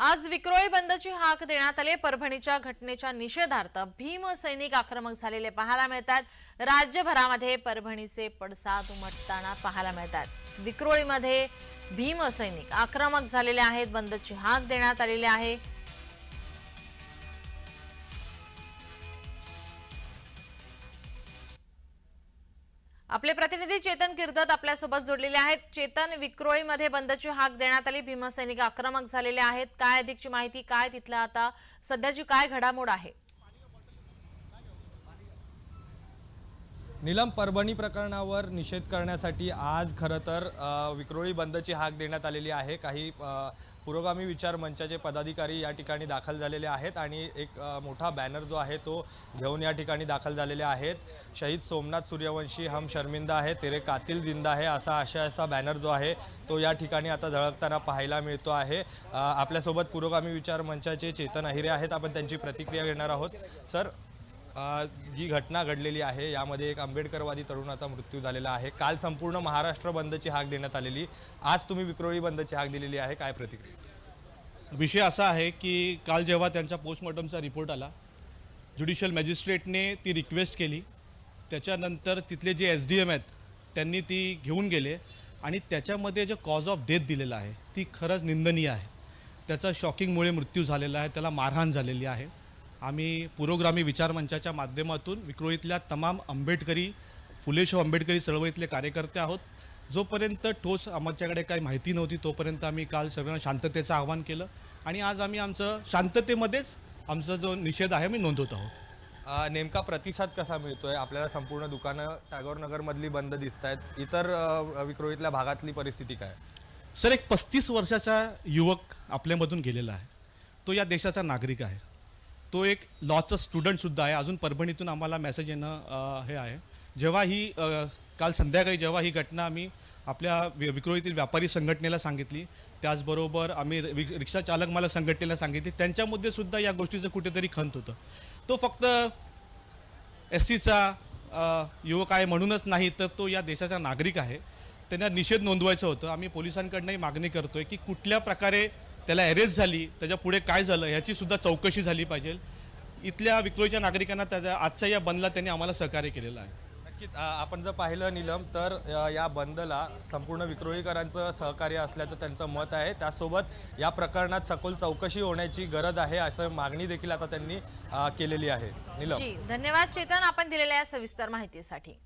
आज विक्रोळी बंदची हाक देण्यात आली। परभणीच्या घटनेच्या निषेधार्थ भीमसैनिक आक्रमक झालेले पाहायला मिळतात। राज्यभरामध्ये परभणीचे पडसाद उमटताना पाहायला मिळतात। विक्रोळीमध्ये भीमसैनिक आक्रमक झालेले आहेत। बंदची हाक देण्यात आलेली आहे। आपले प्रतिनिधी चेतन किर्दत आपल्या सोबत जोडलेले आहेत। चेतन, विक्रोळीमध्ये बंदची हाक देण्यात आली, भीमसैनिक आक्रमक झालेले आहेत, काय अधिकची माहिती, काय तिथला आता सध्याची काय घडामोड आहे? नीलम, परभणी प्रकरणावर निषेध करण्यासाठी आज खरं तर विक्रोळी बंदची हाक देण्यात आलेली आहे। काही पुरोगामी विचार मंचाचे पदाधिकारी या ठिकाणी दाखल झालेले आहेत आणि एक मोठा बॅनर जो आहे तो घेऊन या ठिकाणी दाखल झालेले आहेत। शहीद सोमनाथ सूर्यवंशी हम शर्मिंदा है, तेरे कातिल जिंदा है, असा बॅनर जो आहे तो या ठिकाणी आता झळकताना पाहायला मिळतो आहे। आपल्यासोबत पुरोगामी विचार मंचाचे चेतन अहिरे आहेत, आपण त्यांची प्रतिक्रिया घेणार आहोत। सर, जी घटना घडलेली आहे यामध्ये एक आंबेडकरवादी तरुणाचा मृत्यू झालेला आहे। काल संपूर्ण महाराष्ट्र बंदची हाक देण्यात आलेली, आज तुम्ही विक्रोळी बंदची हाक दिलेली आहे, काय प्रतिक्रिया? विषय असा आहे की काल जेव्हा त्यांचा पोस्टमॉर्टमचा रिपोर्ट आला, ज्युडिशियल मॅजिस्ट्रेटने ती रिक्वेस्ट केली, त्याच्यानंतर तिथले जे SDM आहेत त्यांनी ती घेऊन गेले आणि त्याच्यामध्ये जे कॉज ऑफ डेथ दिलेला आहे ती खरंच निंदनीय आहे। त्याचा शॉकिंगमुळे मृत्यू झालेला आहे, त्याला मारहाण झालेली आहे। आम्ही पुरोगामी विचार मंचाच्या माध्यमातून विक्रोळीतल्या तमाम आंबेडकरी, फुलेशाह आंबेडकरी चळवळीतले कार्यकर्ते आहोत। जोपर्यंत ठोस आमच्याकडे काही माहिती नव्हती तोपर्यंत आम्ही काल सगळ्यांना शांततेचं आवाहन केलं आणि आज आम्ही आमचं शांततेमध्येच आमचा जो निषेध आहे मी नोंदवत आहोत। नेमका प्रतिसाद कसा मिळतोय? आपल्याला संपूर्ण दुकानं टागोर नगरमधली बंद दिसत आहेत, इतर विक्रोळीतल्या भागातली परिस्थिती काय? सर, एक 35 वर्षाचा युवक आपल्यामधून गेलेला आहे, तो या देशाचा नागरिक आहे, तो एक लॉचा स्टुडंटसुद्धा आहे। अजून परभणीतून आम्हाला मेसेज येणं हे आहे। जेव्हा ही काल संध्याकाळी जेव्हा ही घटना आम्ही आपल्या विक्रोळीतील व्यापारी संघटनेला सांगितली, त्याचबरोबर आम्ही रिक्षा चालक मालक संघटनेला सांगितली, त्यांच्यामध्ये सुद्धा या गोष्टीचं कुठेतरी खंत होतं। तो फक्त SCचा युवक आहे म्हणूनच नाही तर तो या देशाचा नागरिक आहे, त्यांना निषेध नोंदवायचं होतं। आम्ही पोलिसांकडनंही मागणी करतोय की कुठल्या प्रकारे त्याला अरेस्ट झाली, त्याच्या पुढे काय झालं ह्याची सुद्धा चौकशी झाली पाहिजे। इथल्या विक्रोळीच्या नागरिकांना त्याच्या आजच्या या बंदला त्यांनी आम्हाला सहकार्य केलेलं आहे। नक्कीच आपण जर पाहिलं नीलम तर या बंदला संपूर्ण विक्रोळीकरांचं सहकार्य असल्याचं त्यांचं मत आहे। त्यासोबत या प्रकरणात सखोल चौकशी होण्याची गरज आहे असं मागणी देखील आता त्यांनी केलेली आहे। नीलम, जी धन्यवाद चेतन, आपण दिलेल्या या सविस्तर माहितीसाठी।